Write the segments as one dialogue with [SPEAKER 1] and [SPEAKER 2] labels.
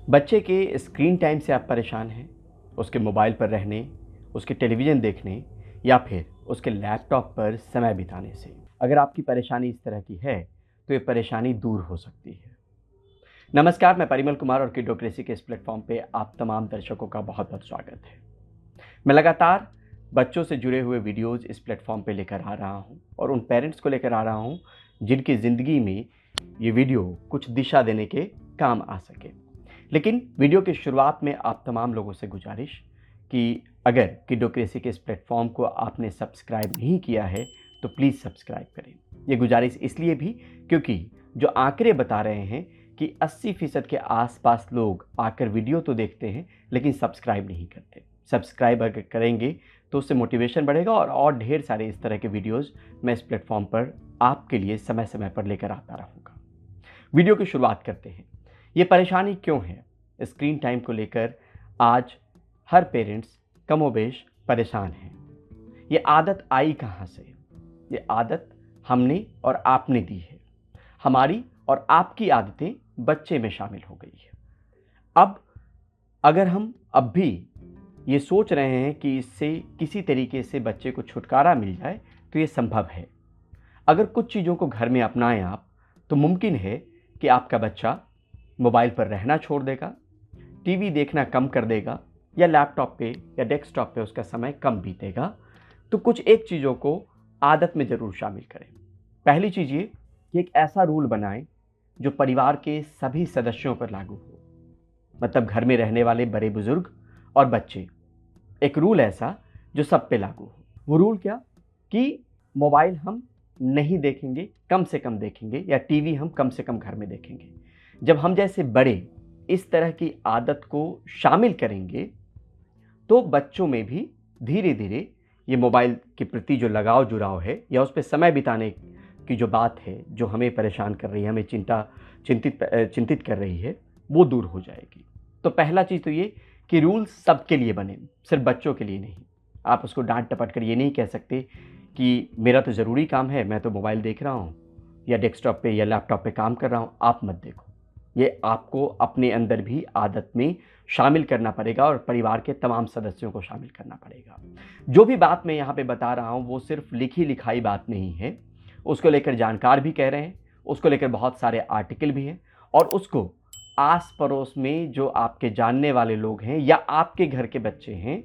[SPEAKER 1] बच्चे के screen time से आप परेशान हैं, उसके मोबाइल पर रहने, उसके टेलीविज़न देखने या फिर उसके लैपटॉप पर समय बिताने से। अगर आपकी परेशानी इस तरह की है, तो ये परेशानी दूर हो सकती है। नमस्कार, मैं परिमल कुमार और किडोक्रेसी के इस प्लेटफ़ॉर्म पे आप तमाम दर्शकों का बहुत-बहुत स्वागत है। मैं लगातार बच्चों से जुड़े हुए वीडियोज़ इस प्लेटफ़ॉर्म पे लेकर आ रहा हूँ और उन पेरेंट्स को लेकर आ रहा हूँ, जिनकी ज़िंदगी में ये वीडियो कुछ दिशा देने के काम आ सके। लेकिन वीडियो की शुरुआत में आप तमाम लोगों से गुजारिश कि अगर किडोक्रेसी के इस प्लेटफॉर्म को आपने सब्सक्राइब नहीं किया है तो प्लीज़ सब्सक्राइब करें। ये गुजारिश इसलिए भी क्योंकि जो आंकड़े बता रहे हैं कि 80% के आसपास लोग आकर वीडियो तो देखते हैं लेकिन सब्सक्राइब नहीं करते। सब्सक्राइब अगर करेंगे तो उससे मोटिवेशन बढ़ेगा और ढेर सारे इस तरह के वीडियोज़ मैं इस प्लेटफॉर्म पर आपके लिए समय समय पर लेकर आता रहूँगा। वीडियो की शुरुआत करते हैं। ये परेशानी क्यों है? स्क्रीन टाइम को लेकर आज हर पेरेंट्स कमोबेश परेशान हैं। ये आदत आई कहाँ से? ये आदत हमने और आपने दी है। हमारी और आपकी आदतें बच्चे में शामिल हो गई है। अब अगर हम अब भी ये सोच रहे हैं कि इससे किसी तरीके से बच्चे को छुटकारा मिल जाए तो ये संभव है। अगर कुछ चीज़ों को घर में अपनाएं आप, तो मुमकिन है कि आपका बच्चा मोबाइल पर रहना छोड़ देगा, टीवी देखना कम कर देगा या लैपटॉप पे या डेस्कटॉप पे उसका समय कम बीतेगा। तो कुछ एक चीज़ों को आदत में ज़रूर शामिल करें। पहली चीज़ ये कि एक ऐसा रूल बनाएं जो परिवार के सभी सदस्यों पर लागू हो, मतलब घर में रहने वाले बड़े बुजुर्ग और बच्चे। एक रूल ऐसा जो सब पे लागू हो। वो रूल क्या? कि मोबाइल हम नहीं देखेंगे, कम से कम देखेंगे, या टीवी हम कम से कम घर में देखेंगे। जब हम जैसे बड़े इस तरह की आदत को शामिल करेंगे तो बच्चों में भी धीरे धीरे ये मोबाइल के प्रति जो लगाव जुड़ाव है या उस पर समय बिताने की जो बात है जो हमें परेशान कर रही है, हमें चिंतित कर रही है, वो दूर हो जाएगी। तो पहला चीज़ तो ये कि रूल सबके लिए बने, सिर्फ बच्चों के लिए नहीं। आप उसको डांट टपट कर ये नहीं कह सकते कि मेरा तो ज़रूरी काम है, मैं तो मोबाइल देख रहा हूँ या डेस्कटॉप पे या लैपटॉप पे काम कर रहा हूँ, आप मत देखो। ये आपको अपने अंदर भी आदत में शामिल करना पड़ेगा और परिवार के तमाम सदस्यों को शामिल करना पड़ेगा। जो भी बात मैं यहाँ पे बता रहा हूँ वो सिर्फ लिखी लिखाई बात नहीं है। उसको लेकर जानकार भी कह रहे हैं, उसको लेकर बहुत सारे आर्टिकल भी हैं और उसको आस पड़ोस में जो आपके जानने वाले लोग हैं या आपके घर के बच्चे हैं,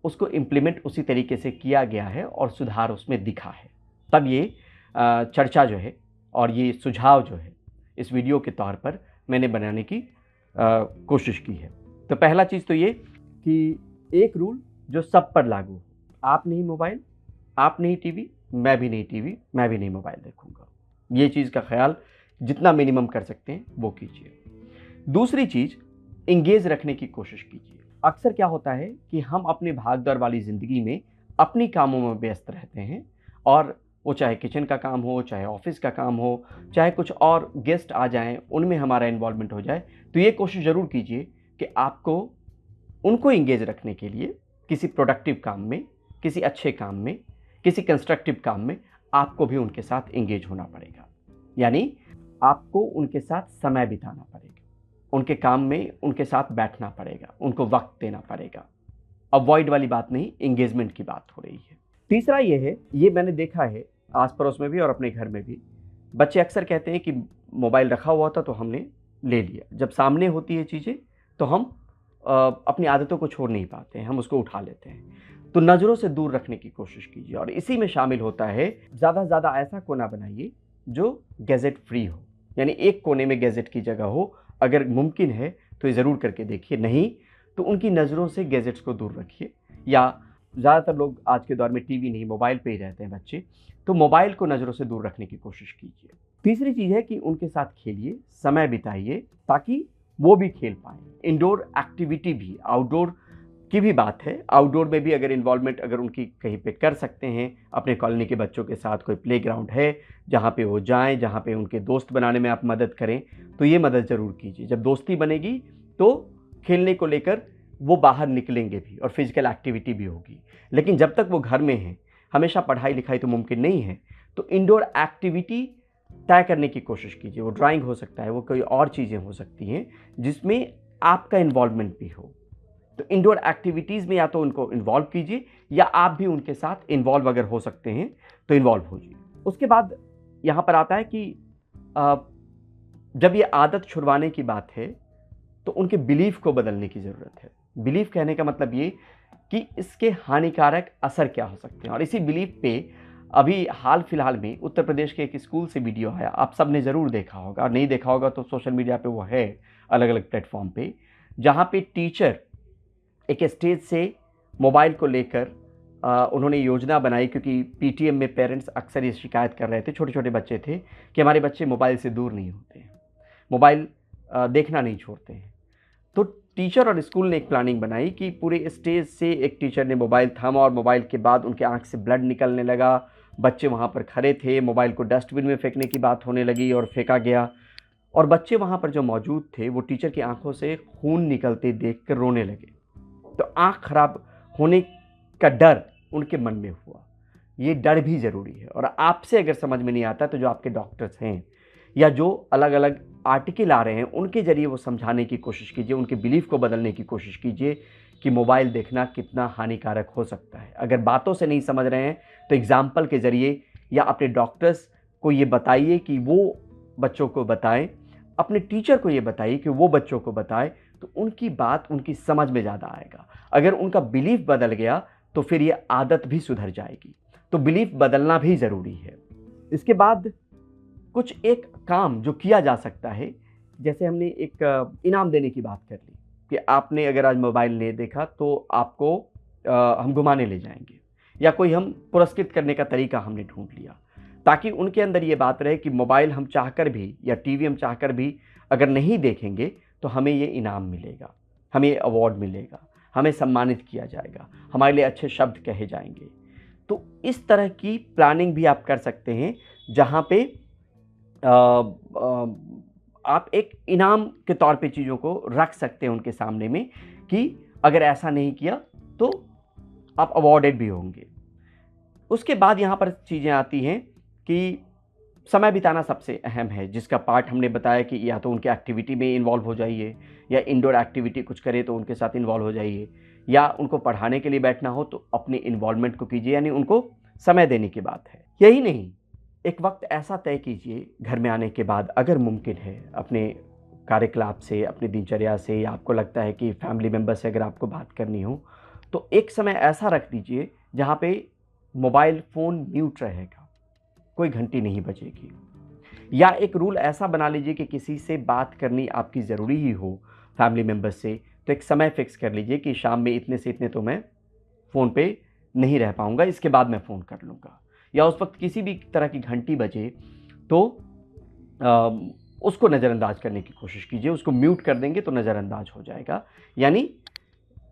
[SPEAKER 1] उसको इम्प्लीमेंट उसी तरीके से किया गया है और सुधार उसमें दिखा है। तब ये चर्चा जो है और ये सुझाव जो है इस वीडियो के तौर पर मैंने बनाने की कोशिश की है। तो पहला चीज़ तो ये कि एक रूल जो सब पर लागू हो। आप नहीं मोबाइल, आप नहीं टीवी, मैं भी नहीं टीवी, मैं भी नहीं मोबाइल देखूंगा। ये चीज़ का ख्याल जितना मिनिमम कर सकते हैं वो कीजिए। दूसरी चीज़, इंगेज रखने की कोशिश कीजिए। अक्सर क्या होता है कि हम अपनी भागदौड़ वाली ज़िंदगी में अपनी कामों में व्यस्त रहते हैं और वो चाहे किचन का काम हो, चाहे ऑफिस का काम हो, चाहे कुछ और गेस्ट आ जाएं, उनमें हमारा इन्वॉल्वमेंट हो जाए। तो ये कोशिश ज़रूर कीजिए कि आपको उनको इंगेज रखने के लिए किसी प्रोडक्टिव काम में, किसी अच्छे काम में, किसी कंस्ट्रक्टिव काम में आपको भी उनके साथ इंगेज होना पड़ेगा। यानी आपको उनके साथ समय बिताना पड़ेगा, उनके काम में उनके साथ बैठना पड़ेगा, उनको वक्त देना पड़ेगा। अवॉइड वाली बात नहीं, इंगेजमेंट की बात हो रही है। तीसरा ये है, ये मैंने देखा है आस पड़ोस में भी और अपने घर में भी, बच्चे अक्सर कहते हैं कि मोबाइल रखा हुआ था तो हमने ले लिया। जब सामने होती है चीज़ें तो हम अपनी आदतों को छोड़ नहीं पाते हैं, हम उसको उठा लेते हैं। तो नज़रों से दूर रखने की कोशिश कीजिए और इसी में शामिल होता है ज़्यादा से ज़्यादा ऐसा कोना बनाइए जो गैजेट फ्री हो, यानी एक कोने में गैजेट की जगह हो। अगर मुमकिन है तो ये ज़रूर करके देखिए, नहीं तो उनकी नज़रों से गैजेट्स को दूर रखिए। या ज़्यादातर लोग आज के दौर में टीवी नहीं, मोबाइल पे ही रहते हैं बच्चे, तो मोबाइल को नज़रों से दूर रखने की कोशिश कीजिए। तीसरी चीज़ है कि उनके साथ खेलिए, समय बिताइए ताकि वो भी खेल पाएँ। इंडोर एक्टिविटी भी, आउटडोर की भी बात है। आउटडोर में भी अगर इन्वॉल्वमेंट अगर उनकी कहीं पे कर सकते हैं, अपने कॉलोनी के बच्चों के साथ कोई प्लेग्राउंड है जहाँ पे वो जाएँ, जहाँ पे उनके दोस्त बनाने में आप मदद करें, तो ये मदद ज़रूर कीजिए। जब दोस्ती बनेगी तो खेलने को लेकर वो बाहर निकलेंगे भी और फिजिकल एक्टिविटी भी होगी। लेकिन जब तक वो घर में हैं, हमेशा पढ़ाई लिखाई तो मुमकिन नहीं है, तो इंडोर एक्टिविटी तय करने की कोशिश कीजिए। वो ड्राइंग हो सकता है, वो कोई और चीज़ें हो सकती हैं जिसमें आपका इन्वॉल्वमेंट भी हो। तो इंडोर एक्टिविटीज़ में या तो उनको इन्वॉल्व कीजिए या आप भी उनके साथ इन्वॉल्व अगर हो सकते हैं तो इन्वॉल्व होइए। उसके बाद यहाँ पर आता है कि अ, जब ये आदत छुड़वाने की बात है तो उनके बिलीफ को बदलने की ज़रूरत है। बिलीफ कहने का मतलब ये कि इसके हानिकारक असर क्या हो सकते हैं, और इसी बिलीफ पे अभी हाल फिलहाल में उत्तर प्रदेश के एक स्कूल से वीडियो आया, आप सब ने ज़रूर देखा होगा, और नहीं देखा होगा तो सोशल मीडिया पे वो है अलग अलग प्लेटफॉर्म पे, जहाँ पे टीचर एक स्टेज से मोबाइल को लेकर उन्होंने योजना बनाई, क्योंकि पीटीएम में पेरेंट्स अक्सर ये शिकायत कर रहे थे, छोटे छोटे बच्चे थे, कि हमारे बच्चे मोबाइल से दूर नहीं होते हैं, मोबाइल देखना नहीं छोड़ते हैं। तो टीचर और स्कूल ने एक प्लानिंग बनाई कि पूरे स्टेज से एक टीचर ने मोबाइल थामा और मोबाइल के बाद उनके आंख से ब्लड निकलने लगा। बच्चे वहाँ पर खड़े थे, मोबाइल को डस्टबिन में फेंकने की बात होने लगी और फेंका गया, और बच्चे वहाँ पर जो मौजूद थे वो टीचर की आंखों से खून निकलते देख कर रोने लगे। तो आंख खराब होने का डर उनके मन में हुआ। ये डर भी ज़रूरी है, और आपसे अगर समझ में नहीं आता तो जो आपके डॉक्टर्स हैं या जो अलग अलग आर्टिकल आ रहे हैं उनके ज़रिए वो समझाने की कोशिश कीजिए, उनके बिलीफ को बदलने की कोशिश कीजिए कि मोबाइल देखना कितना हानिकारक हो सकता है। अगर बातों से नहीं समझ रहे हैं तो एग्जाम्पल के ज़रिए या अपने डॉक्टर्स को ये बताइए कि वो बच्चों को बताएं, अपने टीचर को ये बताइए कि वो बच्चों को बताएं, तो उनकी बात उनकी समझ में ज़्यादा आएगा। अगर उनका बिलीफ बदल गया तो फिर ये आदत भी सुधर जाएगी। तो बिलीफ बदलना भी ज़रूरी है। इसके बाद कुछ एक काम जो किया जा सकता है, जैसे हमने एक इनाम देने की बात कर ली कि आपने अगर आज मोबाइल नहीं देखा तो आपको हम घुमाने ले जाएंगे, या कोई हम पुरस्कृत करने का तरीका हमने ढूंढ लिया, ताकि उनके अंदर ये बात रहे कि मोबाइल हम चाहकर भी या टीवी हम चाहकर भी अगर नहीं देखेंगे तो हमें ये इनाम मिलेगा, हमें ये अवार्ड मिलेगा, हमें सम्मानित किया जाएगा, हमारे लिए अच्छे शब्द कहे जाएंगे। तो इस तरह की प्लानिंग भी आप कर सकते हैं, जहाँ पे आप एक इनाम के तौर पे चीज़ों को रख सकते हैं उनके सामने में कि अगर ऐसा नहीं किया तो आप अवॉर्डेड भी होंगे। उसके बाद यहाँ पर चीज़ें आती हैं कि समय बिताना सबसे अहम है, जिसका पार्ट हमने बताया कि या तो उनके एक्टिविटी में इन्वॉल्व हो जाइए, या इंडोर एक्टिविटी कुछ करें तो उनके साथ इन्वॉल्व हो जाइए, या उनको पढ़ाने के लिए बैठना हो तो अपनी इन्वॉल्वमेंट को कीजिए, यानी उनको समय देने की बात है। यही नहीं, एक वक्त ऐसा तय कीजिए घर में आने के बाद, अगर मुमकिन है, अपने कार्यकलाप से, अपनी दिनचर्या से, या आपको लगता है कि फैमिली मेम्बर से अगर आपको बात करनी हो तो एक समय ऐसा रख दीजिए जहाँ पे मोबाइल फ़ोन म्यूट रहेगा, कोई घंटी नहीं बजेगी। या एक रूल ऐसा बना लीजिए कि किसी से बात करनी आपकी ज़रूरी ही हो फैमिली मेम्बर से, तो एक समय फ़िक्स कर लीजिए कि शाम में इतने से इतने तो मैं फ़ोन पे नहीं रह पाऊँगा, इसके बाद मैं फ़ोन कर लूँगा। या उस वक्त किसी भी तरह की घंटी बजे तो उसको नज़रअंदाज करने की कोशिश कीजिए, उसको म्यूट कर देंगे तो नज़रअंदाज हो जाएगा। यानी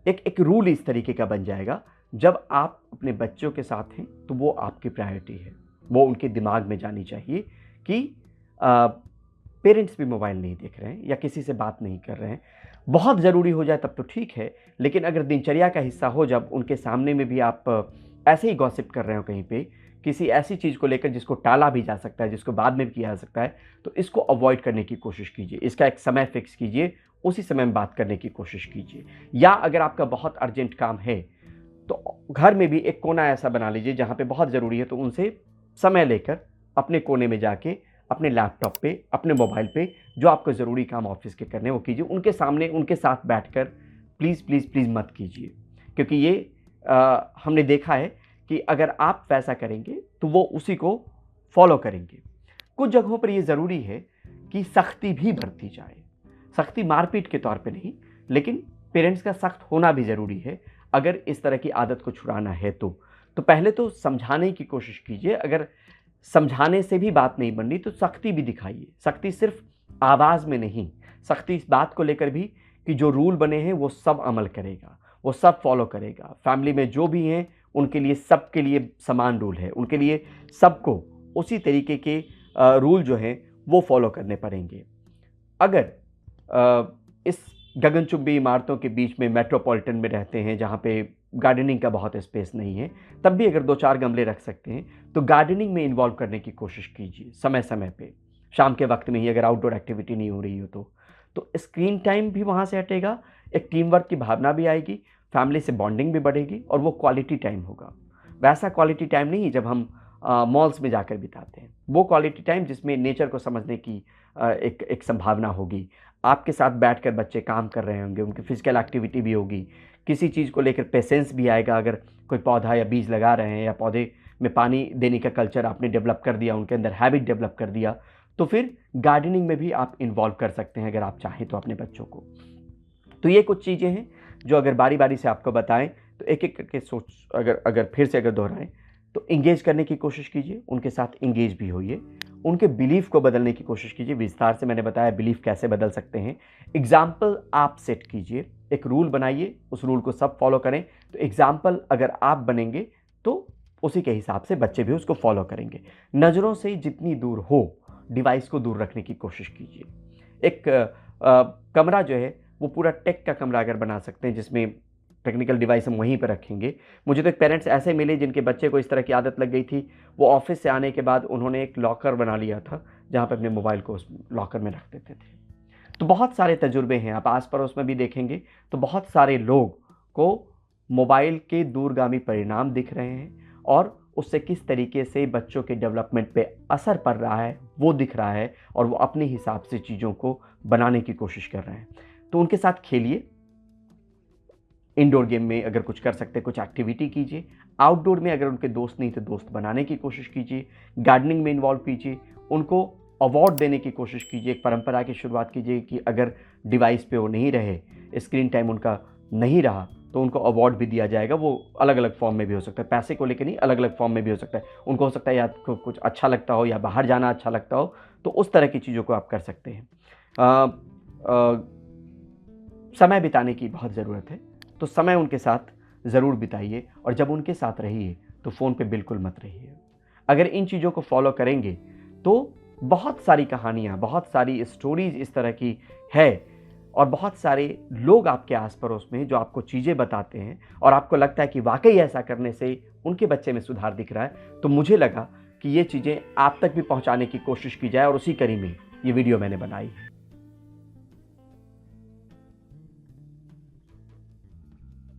[SPEAKER 1] एक रूल इस तरीके का बन जाएगा, जब आप अपने बच्चों के साथ हैं तो वो आपकी प्रायोरिटी है, वो उनके दिमाग में जानी चाहिए कि पेरेंट्स भी मोबाइल नहीं देख रहे हैं या किसी से बात नहीं कर रहे हैं। बहुत ज़रूरी हो जाए तब तो ठीक है, लेकिन अगर दिनचर्या का हिस्सा हो, जब उनके सामने में भी आप ऐसे ही गॉसिप कर रहे हो कहीं पे, किसी ऐसी चीज़ को लेकर जिसको टाला भी जा सकता है, जिसको बाद में भी किया जा सकता है, तो इसको अवॉइड करने की कोशिश कीजिए। इसका एक समय फ़िक्स कीजिए, उसी समय में बात करने की कोशिश कीजिए। या अगर आपका बहुत अर्जेंट काम है तो घर में भी एक कोना ऐसा बना लीजिए जहाँ पे बहुत ज़रूरी है, तो उनसे समय लेकर अपने कोने में जाके अपने लैपटॉप पे, अपने मोबाइल पे जो आपको ज़रूरी काम ऑफिस के करने हैं वो कीजिए। उनके सामने उनके साथ बैठकर प्लीज़ प्लीज़ प्लीज़ मत कीजिए, क्योंकि ये हमने देखा है कि अगर आप वैसा करेंगे तो वो उसी को फॉलो करेंगे। कुछ जगहों पर ये ज़रूरी है कि सख्ती भी बरती जाए, सख्ती मारपीट के तौर पे नहीं, लेकिन पेरेंट्स का सख्त होना भी ज़रूरी है अगर इस तरह की आदत को छुड़ाना है तो पहले तो समझाने की कोशिश कीजिए। अगर समझाने से भी बात नहीं बन रही तो सख्ती भी दिखाइए। सख्ती सिर्फ आवाज़ में नहीं, सख्ती इस बात को लेकर भी कि जो रूल बने हैं वो सब अमल करेगा, वो सब फॉलो करेगा। फैमिली में जो भी हैं उनके लिए, सबके लिए समान रूल है, उनके लिए सबको उसी तरीके के रूल जो हैं वो फॉलो करने पड़ेंगे। अगर इस गगनचुंबी इमारतों के बीच में मेट्रोपॉलिटन में रहते हैं जहाँ पे गार्डनिंग का बहुत स्पेस नहीं है, तब भी अगर 2-4 गमले रख सकते हैं तो गार्डनिंग में इन्वॉल्व करने की कोशिश कीजिए समय समय पे, शाम के वक्त में ही, अगर आउटडोर एक्टिविटी नहीं हो रही हो तो स्क्रीन टाइम भी वहाँ से हटेगा, एक टीम वर्क की भावना भी आएगी, फैमिली से बॉन्डिंग भी बढ़ेगी और वो क्वालिटी टाइम होगा। वैसा क्वालिटी टाइम नहीं जब हम मॉल्स में जाकर बिताते हैं, वो क्वालिटी टाइम जिसमें नेचर को समझने की एक संभावना होगी। आपके साथ बैठकर बच्चे काम कर रहे होंगे, उनकी फिजिकल एक्टिविटी भी होगी, किसी चीज़ को लेकर पेशेंस भी आएगा। अगर कोई पौधा या बीज लगा रहे हैं या पौधे में पानी देने का कल्चर आपने डेवलप कर दिया, उनके अंदर हैबिट डेवलप कर दिया, तो फिर गार्डनिंग में भी आप इन्वॉल्व कर सकते हैं अगर आप चाहें तो अपने बच्चों को। तो ये कुछ चीज़ें हैं जो अगर बारी बारी से आपको बताएं तो एक एक करके सोच अगर फिर से अगर दोहराएं तो इंगेज करने की कोशिश कीजिए, उनके साथ इंगेज भी होइए, उनके बिलीफ को बदलने की कोशिश कीजिए। विस्तार से मैंने बताया बिलीफ कैसे बदल सकते हैं। एग्जाम्पल आप सेट कीजिए, एक रूल बनाइए, उस रूल को सब फॉलो करें। तो एग्जाम्पल अगर आप बनेंगे तो उसी के हिसाब से बच्चे भी उसको फॉलो करेंगे। नज़रों से जितनी दूर हो डिवाइस को दूर रखने की कोशिश कीजिए। एक कमरा जो है वो पूरा टेक का कमरा अगर बना सकते हैं जिसमें टेक्निकल डिवाइस हम वहीं पर रखेंगे। मुझे तो एक पेरेंट्स ऐसे मिले जिनके बच्चे को इस तरह की आदत लग गई थी, वो ऑफिस से आने के बाद उन्होंने एक लॉकर बना लिया था जहाँ पे अपने मोबाइल को उस लॉकर में रख देते थे। तो बहुत सारे तजुर्बे हैं, आप आस पड़ोस में भी देखेंगे तो बहुत सारे लोग को मोबाइल के दूरगामी परिणाम दिख रहे हैं और उससे किस तरीके से बच्चों के डेवलपमेंट पे असर पड़ रहा है वो दिख रहा है और वो अपने हिसाब से चीज़ों को बनाने की कोशिश कर रहे हैं। तो उनके साथ खेलिए, इंडोर गेम में अगर कुछ कर सकते हैं कुछ एक्टिविटी कीजिए, आउटडोर में अगर उनके दोस्त नहीं तो दोस्त बनाने की कोशिश कीजिए, गार्डनिंग में इन्वॉल्व कीजिए, उनको अवार्ड देने की कोशिश कीजिए। एक परंपरा की शुरुआत कीजिए कि अगर डिवाइस पे वो नहीं रहे, स्क्रीन टाइम उनका नहीं रहा तो उनको अवार्ड भी दिया जाएगा। वो अलग अलग फॉर्म में भी हो सकता है, पैसे को लेकर नहीं, अलग अलग फॉर्म में भी हो सकता है। उनको हो सकता है या तो कुछ अच्छा लगता हो या बाहर जाना अच्छा लगता हो, तो उस तरह की चीज़ों को आप कर सकते हैं। समय बिताने की बहुत ज़रूरत है, तो समय उनके साथ ज़रूर बिताइए और जब उनके साथ रहिए तो फ़ोन पे बिल्कुल मत रहिए। अगर इन चीज़ों को फॉलो करेंगे तो बहुत सारी कहानियाँ, बहुत सारी स्टोरीज़ इस तरह की है और बहुत सारे लोग आपके आस पड़ोस में जो आपको चीज़ें बताते हैं और आपको लगता है कि वाकई ऐसा करने से उनके बच्चे में सुधार दिख रहा है, तो मुझे लगा कि ये चीज़ें आप तक भी पहुँचाने की कोशिश की जाए और उसी कड़ी में ये वीडियो मैंने बनाई है।